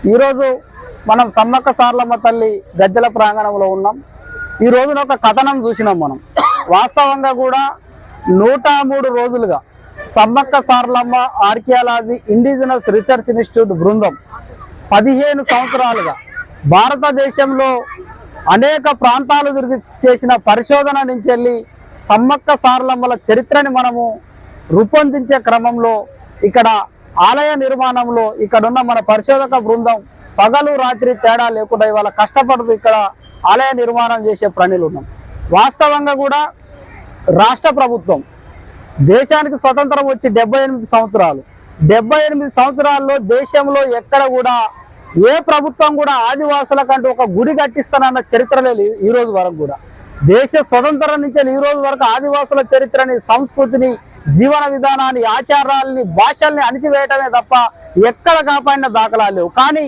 ఈరోజు మనం సమ్మక్క సారలమ్మ తల్లి గద్దెల ప్రాంగణంలో ఉన్నాం. ఈ రోజున ఒక కథనం చూసినాం మనం. వాస్తవంగా కూడా 103 రోజులుగా Sammakka Saralamma archaeology indigenous research institute బృందం 15 సంవత్సరాలుగా భారతదేశంలో అనేక ప్రాంతాలు తిరిగి చేసిన పరిశోధన నుంచి వెళ్ళి సమ్మక్క సారలమ్మల చరిత్రని మనము రూపొందించే క్రమంలో ఇక్కడ ఆలయ నిర్మాణంలో ఇక్కడున్న మన పరిశోధక బృందం పగలు రాత్రి తేడా లేకుండా ఇవాళ కష్టపడుతూ ఇక్కడ ఆలయ నిర్మాణం చేసే పనులు ఉన్నాం. వాస్తవంగా కూడా రాష్ట్ర ప్రభుత్వం దేశానికి స్వతంత్రం వచ్చి 78 సంవత్సరాలు 78 సంవత్సరాల్లో దేశంలో ఎక్కడ కూడా ఏ ప్రభుత్వం కూడా ఆదివాసులకంటూ ఒక గుడి కట్టిస్తానన్న చరిత్ర లేదు. ఈ రోజు వరకు కూడా దేశ స్వతంత్రం నుంచి ఈ రోజు వరకు ఆదివాసుల చరిత్రని, సంస్కృతిని, జీవన విధానాన్ని, ఆచారాలని, భాషల్ని అణిచివేయటమే తప్ప ఎక్కడ కాపాడిన దాఖలాలు లేవు. కానీ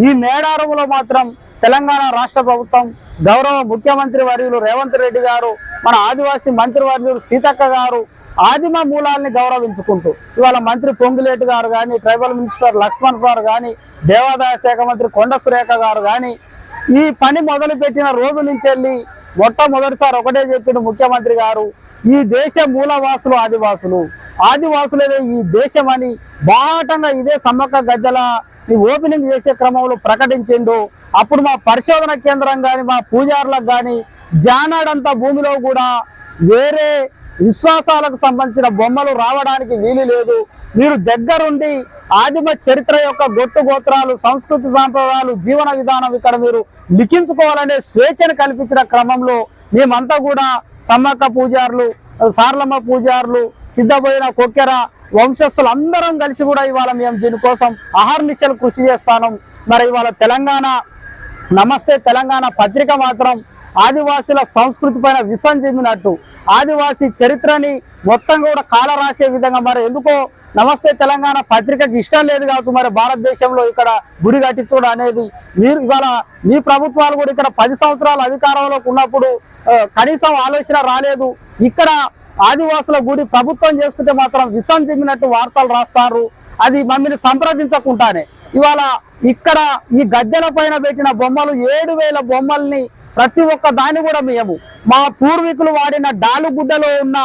ఈ మేడారంలో మాత్రం తెలంగాణ రాష్ట్ర ప్రభుత్వం గౌరవ ముఖ్యమంత్రి వర్యులు రేవంత్ రెడ్డి గారు, మన ఆదివాసీ మంత్రి వర్యులు సీతక్క గారు ఆదిమ మూలాల్ని గౌరవించుకుంటూ ఇవాళ మంత్రి పొంగులేటి గారు కానీ, ట్రైబల్ మినిస్టర్ లక్ష్మణ్ గారు కానీ, దేవాదాయ శాఖ మంత్రి కొండ సురేఖ గారు కానీ ఈ పని మొదలుపెట్టిన రోజు నుంచి వెళ్ళి మొట్టమొదటిసారి ఒకటే చెప్పిన ముఖ్యమంత్రి గారు, ఈ దేశ మూలవాసులు ఆదివాసులే ఈ దేశం అని బాహాటంగా ఇదే సమ్మక్క గద్దెల ఓపెనింగ్ చేసే క్రమంలో ప్రకటించిండు. అప్పుడు మా పరిశోధన కేంద్రం కానీ, మా పూజారులకు కానీ జానాడంత భూమిలో కూడా వేరే విశ్వాసాలకు సంబంధించిన బొమ్మలు రావడానికి వీలు లేదు. మీరు దగ్గరుండి ఆదిమ చరిత్ర యొక్క గొట్టు గోత్రాలు, సంస్కృతి సాంప్రదాయాలు, జీవన విధానం ఇక్కడ మీరు లిఖించుకోవాలనే స్వేచ్ఛను కల్పించిన క్రమంలో మేమంతా కూడా సమ్మక్క పూజారులు, సారలమ్మ పూజారులు, సిద్ధపోయిన కొక్కెర వంశస్థులు అందరం కలిసి కూడా ఇవాళ మేము దీనికోసం అహర్నిశలు కృషి చేస్తాను. మరి ఇవాళ తెలంగాణ నమస్తే తెలంగాణ పత్రిక మాత్రం ఆదివాసీల సంస్కృతి పైన విసం చెమ్మినట్టు ఆదివాసీ చరిత్రని మొత్తం కూడా కాల రాసే విధంగా, మరి ఎందుకో నమస్తే తెలంగాణ పత్రికకి ఇష్టం లేదు కావచ్చు మరి భారతదేశంలో ఇక్కడ గుడి కట్టించడం అనేది. మీరు ఇవాళ మీ ప్రభుత్వాలు కూడా ఇక్కడ 10 సంవత్సరాలు అధికారంలోకి ఉన్నప్పుడు కనీసం ఆలోచన రాలేదు. ఇక్కడ ఆదివాసుల గుడి ప్రభుత్వం చేస్తుంటే మాత్రం విసం చెమ్మినట్టు వార్తలు రాస్తారు. అది మమ్మల్ని సంప్రదించకుండానే ఇవాళ ఇక్కడ ఈ గద్దెల పైన పెట్టిన బొమ్మలు 7,000 బొమ్మల్ని ప్రతి ఒక్క దాన్ని కూడా మేము మా పూర్వీకులు వాడిన డాలుగుడ్డలో ఉన్న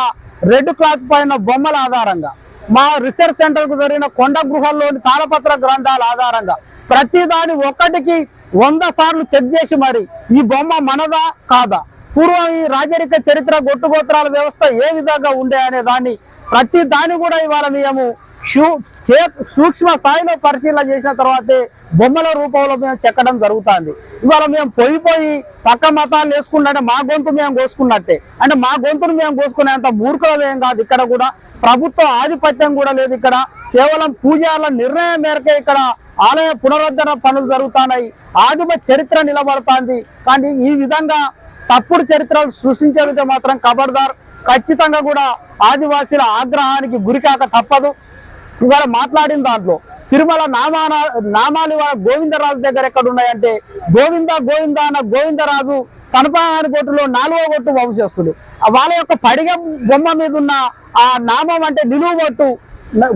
రెడ్ క్లాత్ పైన బొమ్మల ఆధారంగా, మా రీసెర్చ్ సెంటర్ కు జరిగిన కొండ గృహాల్లోని తాళపత్ర గ్రంథాల ఆధారంగా ప్రతి దాని ఒక్కటికి 100 సార్లు చెక్ చేసి మరి ఈ బొమ్మ మనదా కాదా, పూర్వం ఈ రాజరిక చరిత్ర గొట్టుగోత్రాల వ్యవస్థ ఏ విధంగా ఉండే అనే దాన్ని ప్రతి దాన్ని కూడా ఇవాళ మేము సూక్ష్మ స్థాయిలో పరిశీలన చేసిన తర్వాతే బొమ్మల రూపంలో మేము చెక్కడం జరుగుతుంది. ఇవాళ మేము పోయి పక్క మతాలు వేసుకున్నట్టే మా గొంతు మేము కోసుకున్నట్టే, అంటే మా గొంతును మేము కోసుకునేంత మూర్ఖులం ఏం కాదు. ఇక్కడ కూడా ప్రభుత్వ ఆధిపత్యం కూడా లేదు. ఇక్కడ కేవలం పూజారుల నిర్ణయం మేరకే ఇక్కడ ఆలయ పునరుద్ధరణ పనులు జరుగుతున్నాయి. ఆదిమ చరిత్ర నిలబడుతుంది. కానీ ఈ విధంగా తప్పుడు చరిత్రలు సృష్టించే మాత్రం ఖబర్దార్, ఖచ్చితంగా కూడా ఆదివాసీల ఆగ్రహానికి గురికాక తప్పదు. ఇవాళ మాట్లాడిన దాంట్లో తిరుమల నామాలు ఇవాళ గోవిందరాజు దగ్గర ఎక్కడ ఉన్నాయంటే గోవింద అన్న గోవిందరాజు సనపాని గొట్టులో 4వ గొట్టు వంశస్థుడు. వాళ్ళ యొక్క పడిగ బొమ్మ మీద ఉన్న ఆ నామం అంటే నిలువు బొట్టు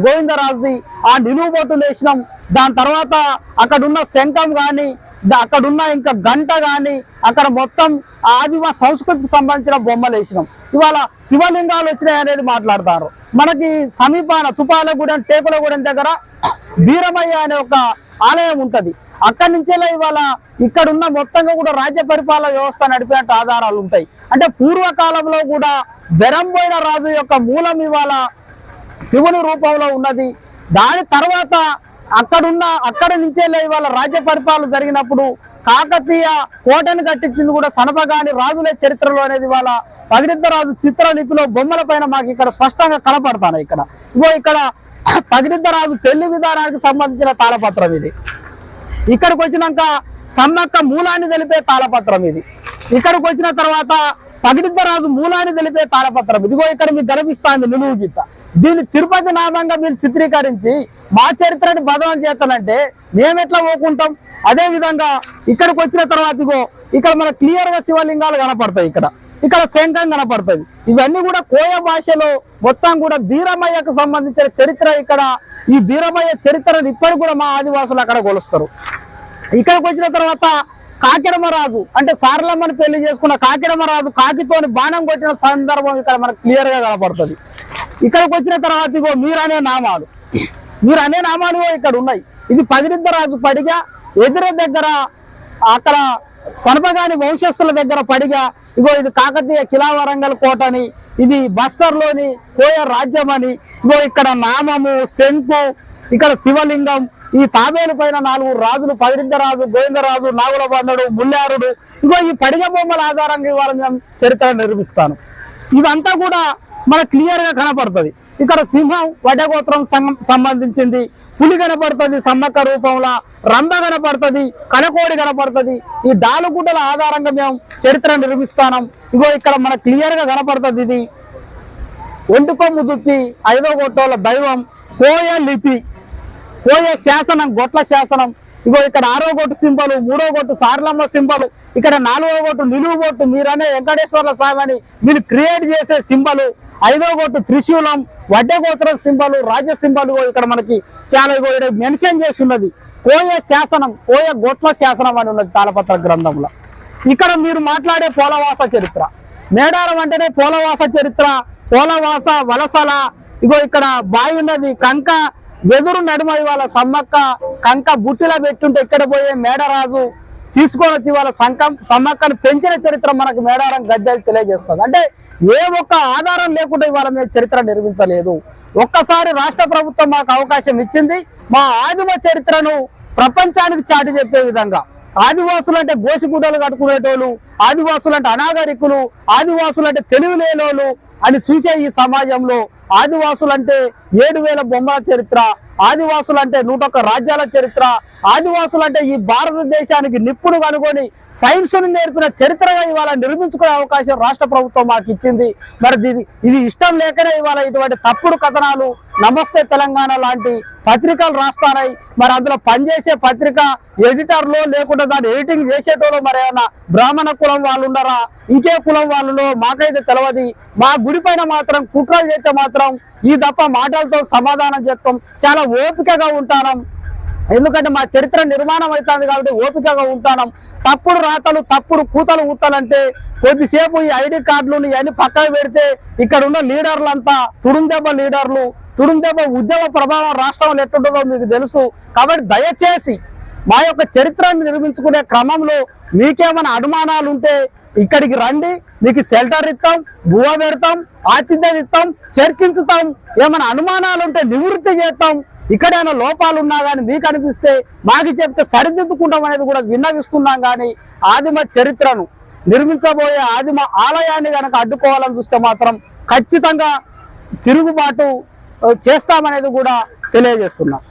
గోవిందరాజుది. ఆ నిలువు బొట్టు వేసినాం. దాని తర్వాత అక్కడున్న శంఖం కానీ, అక్కడున్న ఇంకా గంట కానీ, అక్కడ మొత్తం ఆదిమ సంస్కృతికి సంబంధించిన బొమ్మలు వేసినాం. ఇవాళ శివలింగాలు వచ్చినాయి అనేది మాట్లాడతారు. మనకి సమీపాన తుపాలగూడెం టేకులగూడెం దగ్గర వీరమయ్య అనే ఒక ఆలయం ఉంటది. అక్కడి నుంచే ఇవాళ ఇక్కడున్న మొత్తంగా కూడా రాజ్య పరిపాలన వ్యవస్థ నడిపినట్టు ఆధారాలు ఉంటాయి. అంటే పూర్వకాలంలో కూడా బెరంబోయిన రాజు యొక్క మూలం ఇవాళ శివుని రూపంలో ఉన్నది. దాని తర్వాత అక్కడి నుంచే ఇవాళ రాజ్య పరిపాలన జరిగినప్పుడు కాకతీయ కోటను కట్టించింది కూడా సనపగాని రాజులే చరిత్రలో అనేది ఇవాళ పగిడిద్దరాజు చిత్రలిపిలో బొమ్మల పైన మాకు ఇక్కడ స్పష్టంగా కనపడతాను. ఇక్కడ పగిడిద్దరాజు పెళ్లి విధానానికి సంబంధించిన తాళపత్రం ఇది. ఇక్కడికి వచ్చినాక సమ్మక్క మూలాన్ని తెలిపే తాళపత్రం ఇది. ఇక్కడికి వచ్చిన తర్వాత పగిడిద్దరాజు మూలాన్ని తెలిపే తాళపత్రం ఇదిగో ఇక్కడ మీకు గర్విస్తాంది నిలువు గీత. దీన్ని తిరుపతి నామంగా మీరు చిత్రీకరించి మా చరిత్రని బదనం చేస్తానంటే మేమెట్లా పోకుంటాం? అదే విధంగా ఇక్కడికి వచ్చిన తర్వాత ఇగో ఇక్కడ మన క్లియర్ గా శివలింగాలు కనపడతాయి. ఇక్కడ శంఖం కనపడుతుంది. ఇవన్నీ కూడా కోయ భాషలో మొత్తం కూడా బీరమయ్యకు సంబంధించిన చరిత్ర. ఇక్కడ ఈ బీరమయ్య చరిత్రను ఇప్పటికి కూడా మా ఆదివాసులు అక్కడ కొలుస్తారు. ఇక్కడికి వచ్చిన తర్వాత కాకిరమరాజు అంటే సారలమ్మని పెళ్లి చేసుకున్న కాకిరమరాజు కాకితోని బాణం కొట్టిన సందర్భం ఇక్కడ మనకు క్లియర్ గా కనపడుతుంది. ఇక్కడికి వచ్చిన తర్వాత ఇగో మీరనే నామాలు ఇక్కడ ఉన్నాయి. ఇది పగిడిద్దరాజు పడిగా ఎదురు దగ్గర అక్కడ సనపగాని వంశస్థుల దగ్గర పడిగా ఇగో ఇది కాకతీయ కిలావరంగల్ కోట అని, ఇది బస్తర్లోని కోయ రాజ్యం అని, ఇగో ఇక్కడ నామము శంకు, ఇక్కడ శివలింగం, ఈ తాబేలు పైన 4 రాజులు పగిడిద్దరాజు, గోవిందరాజు, నాగుల బంధుడు, ముల్లారుడు, ఇగో ఈ పడిగ బొమ్మల ఆధారంగా ఇవాళ మేము చరిత్ర నిర్మిస్తాను. ఇదంతా కూడా మనకు క్లియర్ గా కనపడుతుంది. ఇక్కడ సింహం వడ్డగోత్రం సంబంధించింది, పులి కనపడుతుంది సమ్మక్క రూపంలో, రంభ కనపడుతుంది, కనకోడి కనపడుతుంది. ఈ డాలుగుడ్డల ఆధారంగా మేము చరిత్ర నిర్మిస్తాం. ఇగో ఇక్కడ మనకు క్లియర్ గా కనపడుతుంది. ఇది ఒంటికొమ్ము దుప్పి 5వ గొట్టోల దైవం, కోయ లిపి, కోయ శాసనం, గొట్ల శాసనం. ఇగో ఇక్కడ 6వ గొట్టు సింబలు, 3వ గొట్టు సారలమ్మ సింబలు, ఇక్కడ 4వ గొట్టు నిలువు గొట్టు మీరనే వెంకటేశ్వర్ల స్వామి అని మీరు క్రియేట్ చేసే సింబలు, 5వ గొట్టు త్రిశూలం, వడ్డగోత్ర సింబలు, రాజ్య సింబలు ఇక్కడ మనకి చాలా మెన్షన్ చేసి ఉన్నది. కోయ శాసనం, కోయ గొట్ల శాసనం అని ఉన్నది తాళపత్ర గ్రంథంలో. ఇక్కడ మీరు మాట్లాడే పోలవాస చరిత్ర, మేడారం అంటేనే పోలవాస చరిత్ర, పోలవాస వలసల. ఇగో ఇక్కడ బావి ఉన్నది, కంక వెదురు నడుమ ఇవాళ సమ్మక్క కంక బుట్టిలో పెట్టుంటే ఇక్కడ పోయే మేడరాజు తీసుకొని వచ్చి వాళ్ళ సమ్మక్కను పెంచిన చరిత్ర మనకు మేడారం గద్దెలు తెలియజేస్తుంది. అంటే ఏ ఒక్క ఆధారం లేకుండా ఇవాళ మేము చరిత్ర నిర్మించలేదు. ఒక్కసారి రాష్ట్ర ప్రభుత్వం మాకు అవకాశం ఇచ్చింది. మా ఆదిమ చరిత్రను ప్రపంచానికి చాటి చెప్పే విధంగా, ఆదివాసులు అంటే గోసిగుడ్డలు కట్టుకునేటోళ్ళు, ఆదివాసులు అంటే అనాగరికులు, ఆదివాసులు అంటే తెలివి లేనోళ్ళు అని చూసే ఈ సమాజంలో ఆదివాసులు అంటే 7,000 బొమ్మల చరిత్ర, ఆదివాసులు అంటే 101 రాజ్యాల చరిత్ర, ఆదివాసులు అంటే ఈ భారతదేశానికి నిప్పును కనుగొని సైన్స్ ను నేర్పిన చరిత్రగా ఇవాళ నిర్మించుకునే అవకాశం రాష్ట్ర ప్రభుత్వం మాకు ఇచ్చింది. మరి ఇది ఇష్టం లేకనే ఇవాళ ఇటువంటి తప్పుడు కథనాలు నమస్తే తెలంగాణ లాంటి పత్రికలు రాస్తాయి. మరి అందులో పనిచేసే పత్రిక ఎడిటర్లో లేకుండా దాన్ని ఎడిటింగ్ చేసేటోళ్ళు మరి ఏమన్నా బ్రాహ్మణ కులం వాళ్ళు ఉన్నారా, ఇంకే కులం వాళ్ళు మాకైతే తెలియదు. మా గుడి పైన మాత్రం కుట్రలు చేస్తే మాత్రం ఈ తప్ప మాటలతో సమాధానం చేస్తాం. చాలా ఓపికగా ఉంటాను, ఎందుకంటే మా చరిత్ర నిర్మాణం అవుతుంది కాబట్టి ఓపికగా ఉంటాను. తప్పుడు రాతలు, తప్పుడు కూతలు ఊతలంటే కొద్దిసేపు ఈ ఐడి కార్డులు ఇవన్నీ పక్కన పెడితే ఇక్కడ ఉన్న లీడర్లంతా తుడుందెబ్బ లీడర్లు, తుడుందెబ్బ ఉద్యమ ప్రభావం రాష్ట్రంలో ఎట్టుంటుందో మీకు తెలుసు. కాబట్టి దయచేసి మా యొక్క చరిత్రను నిర్మించుకునే క్రమంలో మీకేమైనా అనుమానాలు ఉంటే ఇక్కడికి రండి, మీకు షెల్టర్ ఇస్తాం, బువ్వ పెడతాం, ఆతిథ్యం ఇస్తాం, చర్చించుతాం. ఏమైనా అనుమానాలు ఉంటే నివృత్తి చేస్తాం. ఇక్కడైనా లోపాలు ఉన్నా కానీ మీకు అనిపిస్తే మాకు చెప్తే సరిదిద్దుకుంటాం అనేది కూడా విన్నవిస్తున్నాం. కానీ ఆదిమ చరిత్రను నిర్మించబోయే ఆదిమ ఆలయాన్ని కనుక అడ్డుకోవాలని చూస్తే మాత్రం ఖచ్చితంగా తిరుగుబాటు చేస్తామనేది కూడా తెలియజేస్తున్నాం.